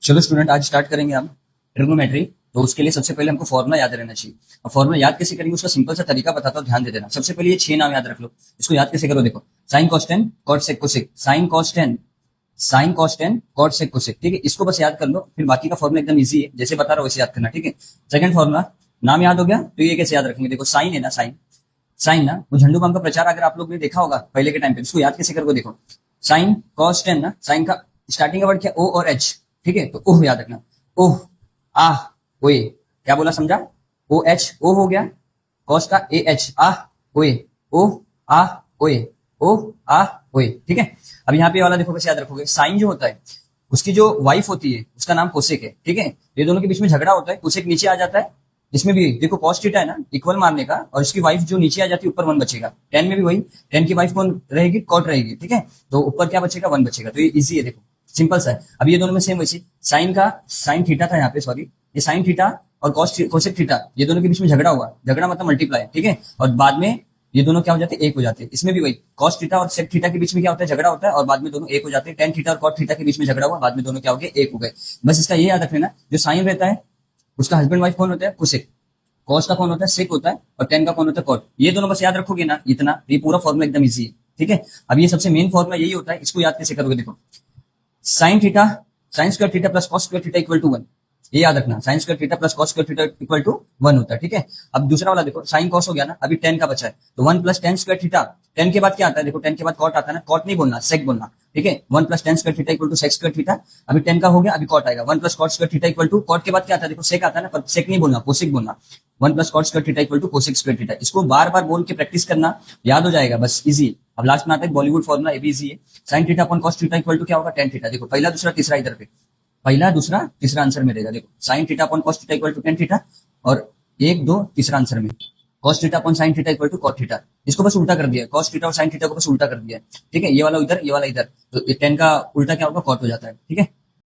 चलो स्टूडेंट, आज स्टार्ट करेंगे हम ट्रिग्नोमेट्री। तो उसके लिए सबसे पहले हमको फॉर्मूला याद रहना चाहिए। अब फॉर्मूला याद कैसे करेंगे उसका सिंपल सा तरीका बताता हूँ, ध्यान दे देना। सबसे पहले ये 6 नाम याद रख लो। इसको याद कैसे करो, देखो। Sine cos tan cot sec cosec, sine cos tan sine cos tan cot sec cosec, ठीक है। इसको बस याद कर लो, फिर बाकी का फॉर्मूला एकदम इजी है, जैसे बता रहा हूँ वैसे याद करना, ठीक है। सेकंड फॉर्मूला, नाम याद हो गया तो ये कैसे याद रखेंगे, देखो साइन है ना, साइन साइन ना, वो झंडू बाम का प्रचार अगर आप लोग ने देखा होगा पहले के टाइम पे, इसको याद कैसे करोगे, देखो। साइन कॉस टेन ना, साइन का स्टार्टिंग का वर्ड क्या, ओ और एच, ठीक है। तो ओह याद रखना, ओह, आह, ओए। क्या बोला, समझा? ओ एच, ओ हो गया, कॉस का ए एच, आह, ओए, ओह, आह, ओए, ओह, आह, ओए, ठीक है। अब यहाँ पे ये वाला देखो कैसे याद रखोगे। साइन जो होता है उसकी जो वाइफ होती है उसका नाम कोसेक है, ठीक है। ये दोनों के बीच में झगड़ा होता है, कोसेक नीचे आ जाता है। इसमें भी देखो कॉस थीटा है ना, इक्वल मारने का, और इसकी वाइफ जो नीचे आ जाती है ऊपर वन बचेगा। टेन में भी वही, टेन की वाइफ कौन रहेगी, कॉट रहेगी, ठीक है। तो ऊपर क्या बचेगा, वन बचेगा। तो ये इजी है, देखो सिंपल सा है। अब ये दोनों में सेम वैसी, साइन का साइन थीटा था यहाँ पे, सॉरी, ये साइन थीटा और कोसेक थीटा, ये दोनों के बीच में झगड़ा हुआ, झगड़ा मतलब मल्टीप्लाई, ठीक है। और बाद में ये दोनों क्या हो जाते हैं, एक हो जाते हैं। इसमें भी वही, कॉस थीटा और सेक थीटा के बीच में क्या होता है, झगड़ा होता है, और बाद में दोनों एक हो जाते हैं। टेन थीटा और कॉट थीटा के बीच में झगड़ा हुआ, बाद में दोनों क्या हो गए, एक हो गए। बस इसका ये याद रख लेना, जो साइन रहता है उसका हस्बैंड वाइफ कौन होता है, कोसेक। कॉस का कौन होता है, सेक होता है, और टेन का कौन होता है, कॉट। ये दोनों बस याद रखोगे ना, इतना, ये पूरा फॉर्मूला एकदम इजी है, ठीक है। अब ये सबसे मेन फॉर्मूला यही होता है, इसको याद कैसे करोगे, देखो। Sine theta, sine square theta plus cos square theta equal to one, ये याद रखना। Sine square theta plus cos square theta equal to one होता है, ठीक है। अब दूसरा वाला देखो, साइन कॉस हो गया ना, अभी टेन का बचा है, तो one plus tan square theta. Ten के बाद क्या आता है, देखो टेन के बाद कॉट आता है ना, कॉट नहीं बोलना, सेक बोलना, ठीक है। One plus tan square theta equal to sec square theta. अभी टेन का हो गया, अभी कॉट आएगा, one plus cot square theta equal to, cot के बाद क्या आता है, देखो सेक आता है ना, पर सेक नहीं बोलना, कोसेक बोलना। One plus cot square theta equal to cosec square theta. इसको बार बार बोल के प्रैक्टिस करना, याद हो जाएगा, बस इजी। अब लास्ट में आता है बॉलीवुड फॉर्मुला, ये भी इजी है। Sine theta upon cos theta equal to क्या होगा, टेन थीटा। देखो पहला दूसरा तीसरा इधर पे, पहला दूसरा तीसरा आंसर में रहेगा। देखो sine theta upon cos theta equal to tan theta, और एक दो तीसरा आंसर में cos theta upon sine theta equal to cot theta. इसको बस उल्टा कर दिया, कॉस थीटा और साइन थीटा को बस उल्टा कर दिया, ठीक है। ये वाला इधर, ये वाला इधर, तो टेन का उल्टा क्या होगा, कॉट हो जाता है, ठीक है।